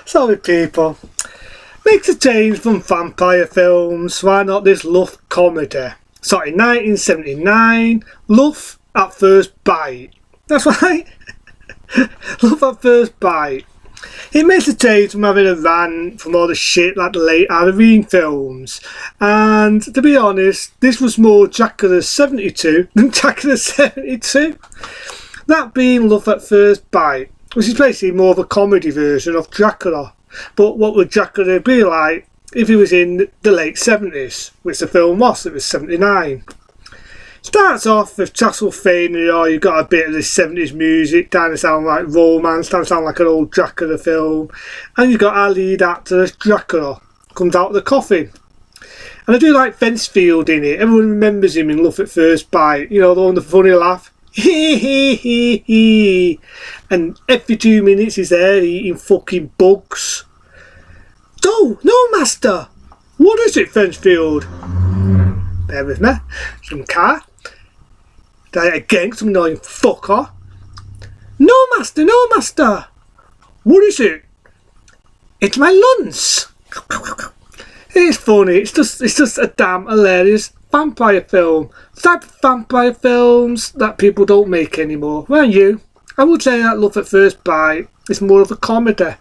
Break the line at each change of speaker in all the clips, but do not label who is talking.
Sorry people. Makes a change from vampire films. Why not this love comedy? Sorry, 1979, Love at First Bite. That's right. Love at First Bite. It makes a change from having a rant from all the shit like the late Halloween films. And to be honest, this was more Dracula 72 than Dracula 72. That being Love at First Bite, which is basically more of a comedy version of Dracula. But what would Dracula be like if he was in the late 70s, which the film was? It was 79. Starts off with Castlevania. You've got a bit of the 70s music, starting to sound like romance, starting to sound like an old Dracula film. And you've got our lead actor as Dracula, comes out of the coffin. And I do like Fencefield in it. Everyone remembers him in Love at First Bite. You know, the one with the funny laugh. And every 2 minutes he's there eating fucking bugs. No, master. What is it, Fencefield? Bear with me. Some car. Again, some annoying fucker. No, master. What is it? It's my lunch. It's funny. It's just a damn hilarious vampire film. The type of vampire films that people don't make anymore. Well, I would say that Love at First Bite is more of a comedy.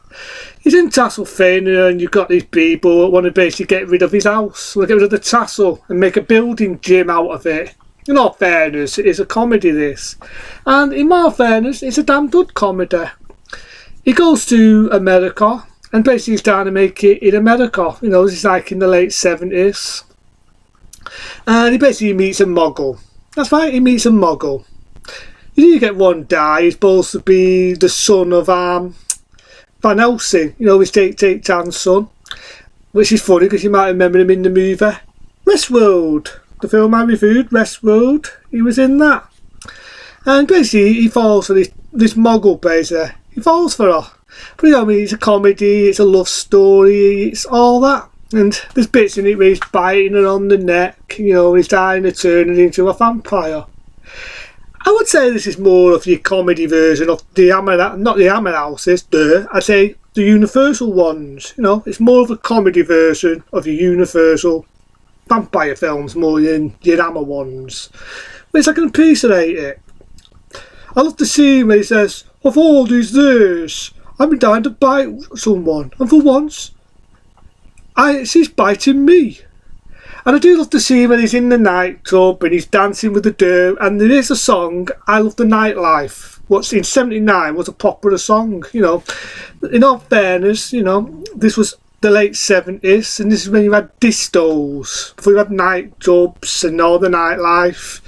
He's in Castlevania and you've got these people that want to basically get rid of his house. Get rid of the castle and make a building gym out of it. In all fairness, it is a comedy, this. And in more fairness, it's a damn good comedy. He goes to America and basically he's trying to make it in America. You know, this is like in the late 70s. And he basically meets a Muggle. That's right, he meets a Muggle. You do get one guy, he's supposed to be the son of Van Helsing, you know, his Take Tan's son. Which is funny because you might remember him in the movie Westworld. The film I reviewed, Westworld, he was in that. And basically he falls for this Muggle basically. He falls for her. But you know what I mean, it's a comedy, it's a love story, it's all that. And there's bits in it where he's biting her on the neck, you know, he's trying to turn her into a vampire. I would say this is more of your comedy version of the not the Hammer Houses, I'd say the Universal ones. You know, it's more of a comedy version of your Universal vampire films more than your Hammer ones. Which I can appreciate it. I love the scene where he says, "Of all these days, I've been dying to bite someone, and for once, she's biting me." And I do love the scene when he's in the nightclub and he's dancing with the dirt, and there is a song, I Love the Nightlife, what's in 79 was a popular song, you know. In all fairness, you know, this was the late 70s, and this is when you had distos, before you had nightclubs and all the nightlife.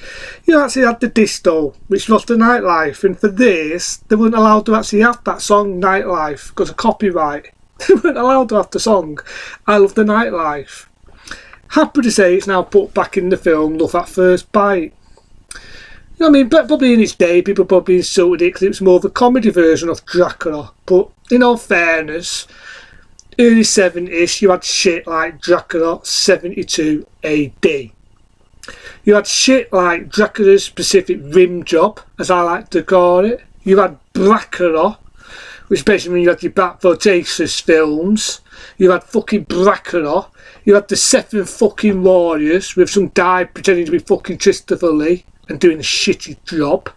You actually had the disto, which was the nightlife, and for this, they weren't allowed to actually have that song, Nightlife, because of copyright. They weren't allowed to have the song, I Love the Nightlife. Happy to say it's now put back in the film Love at First Bite. You know what I mean? Probably in its day, people probably insulted it because it was more of a comedy version of Dracula. But in all fairness, early 70s, you had shit like Dracula 72 AD. You had shit like Dracula's Pacific Rim Job, as I like to call it. You had Dracula, which basically means you had your Back for Texas films. You had fucking Dracula. You had the Seven fucking Warriors with some guy pretending to be fucking Christopher Lee and doing a shitty job.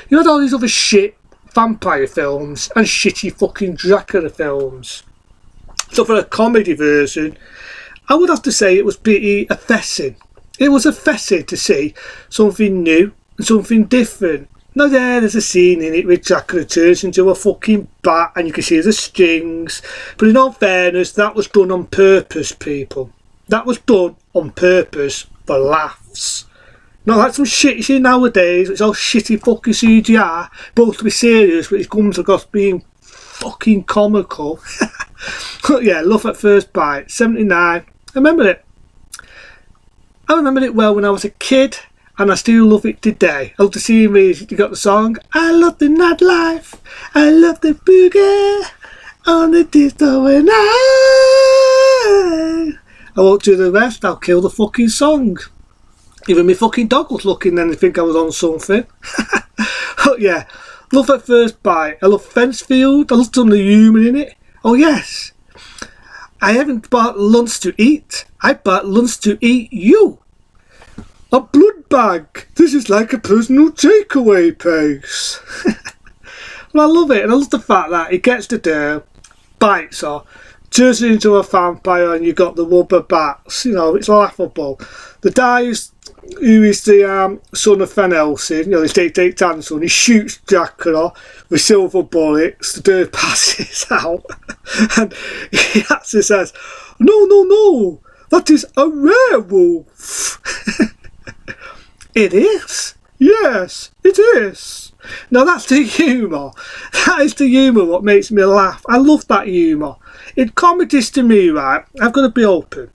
You had all these other shit vampire films and shitty fucking Dracula films. So for a comedy version, I would have to say it was pretty affecting. It was affecting to see something new and something different. Now there's a scene in it where Dracula turns into a fucking bat and you can see the strings. But in all fairness, that was done on purpose, people. That was done on purpose for laughs. Not like some shit you see nowadays, it's all shitty fucking CGI, supposed to be serious, but it comes across being fucking comical. But yeah, Love at First Bite, 79. I remember it well when I was a kid. And I still love it today. I love the scene where you got the song, I love the nightlife, I love the boogie, on the disco and I won't do the rest, I'll kill the fucking song. Even my fucking dog was looking then, they think I was on something. Oh yeah, Love at First Bite. I love Fencefield. I love some of the humour in it. Oh yes, I haven't bought lunch to eat. I bought lunch to eat you. A blood bag. This is like a personal takeaway place. Well, I love it, and I love the fact that he gets the dough, bites her, turns it into a vampire, and you got the rubber bats. You know, it's laughable. The guy who is the son of Van Helsing, you know, the State son, he shoots Dracula with silver bullets. The dough passes out, and he actually says, "No, no, no, that is a werewolf." It is. Yes, it is. Now that's the humour. That is the humour what makes me laugh. I love that humour. In comedies to me, right, I've got to be open.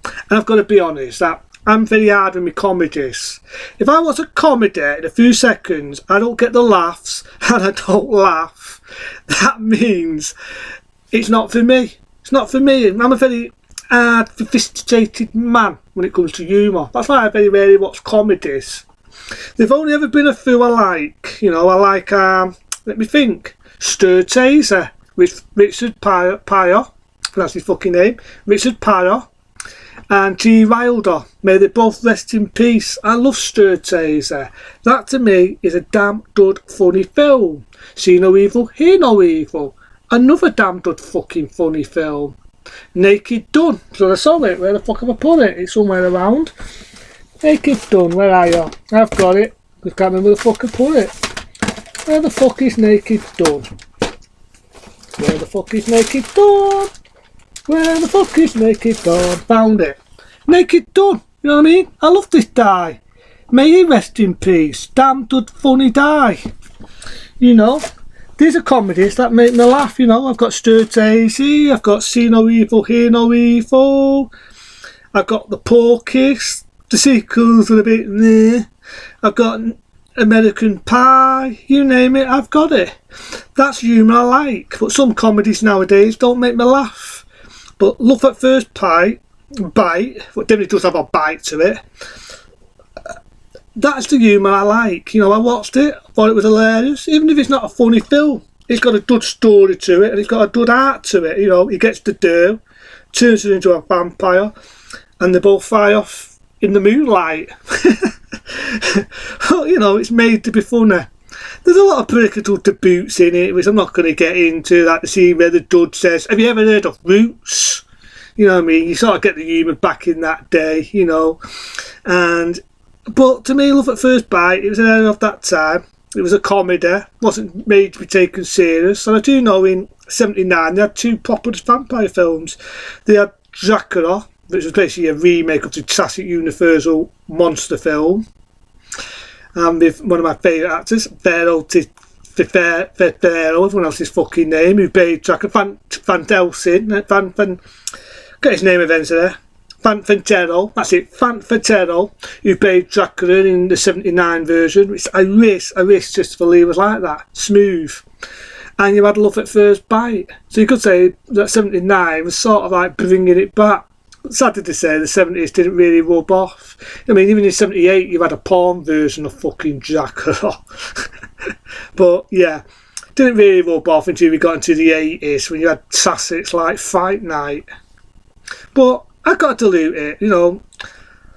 And I've got to be honest that I'm very hard on my comedies. If I watch a comedy in a few seconds, I don't get the laughs and I don't laugh. That means it's not for me. It's not for me. I'm a very hard, sophisticated man when it comes to humour. That's why I very rarely watch comedies. They've only ever been a few I like. You know, I like, let me think, Stir Taser with Richard Pryor, that's his fucking name, Richard Pryor, and G. Wilder. May they both rest in peace. I love Stir Taser. That to me is a damn good funny film. See no evil, hear no evil. Another damn good fucking funny film. Naked Gun. So I saw it. Where the fuck have I put it? It's somewhere around. Naked Gun, where are you? I've got it. I can't remember where the fuck I put it. Where the fuck is Naked Gun? Where the fuck is Naked Gun? Where the fuck is Naked Gun? Found it. Naked Gun. You know what I mean? I love this guy. May he rest in peace. Damn good funny guy. You know? These are comedies that make me laugh, you know. I've got Stir Taser, I've got See No Evil, Hear No Evil, I've got The Porkies, the sequels are a bit meh. I've got American Pie, you name it, I've got it. That's humour I like, but some comedies nowadays don't make me laugh. But Love at First Bite, what definitely does have a bite to it. That's the humour I like. You know, I watched it, thought it was hilarious. Even if it's not a funny film, it's got a good story to it and it's got a good art to it. You know, he gets the dough, turns it into a vampire, and they both fly off in the moonlight. You know, it's made to be funny. There's a lot of political debates in it, which I'm not going to get into, like the scene where the judge says, "Have you ever heard of Roots?" You know what I mean? You sort of get the humour back in that day, you know. But to me, Love at First Bite, it was an era of that time. It was a comedy, wasn't made to be taken serious. And I do know in '79 they had two proper vampire films. They had Dracula, which was basically a remake of the classic Universal monster film. And with one of my favourite actors, Ferrell, everyone else's fucking name, who played Dracula, Van Helsing, get his name eventually. Fanfantero, that's it, Fanfantero, who played Dracula in the '79 version, which I wish Christopher Lee was like that, smooth. And you had Love at First Bite. So you could say that '79 was sort of like bringing it back. Sadly to say, the '70s didn't really rub off. I mean, even in '78 you had a porn version of fucking Dracula. But yeah, didn't really rub off until we got into the '80s when you had classics like Fight Night. But I got to dilute it, you know.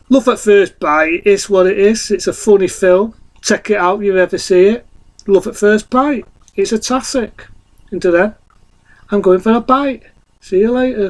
Love at First Bite is what it is. It's a funny film. Check it out if you ever see it. Love at First Bite. It's a classic. Until then, I'm going for a bite. See you later.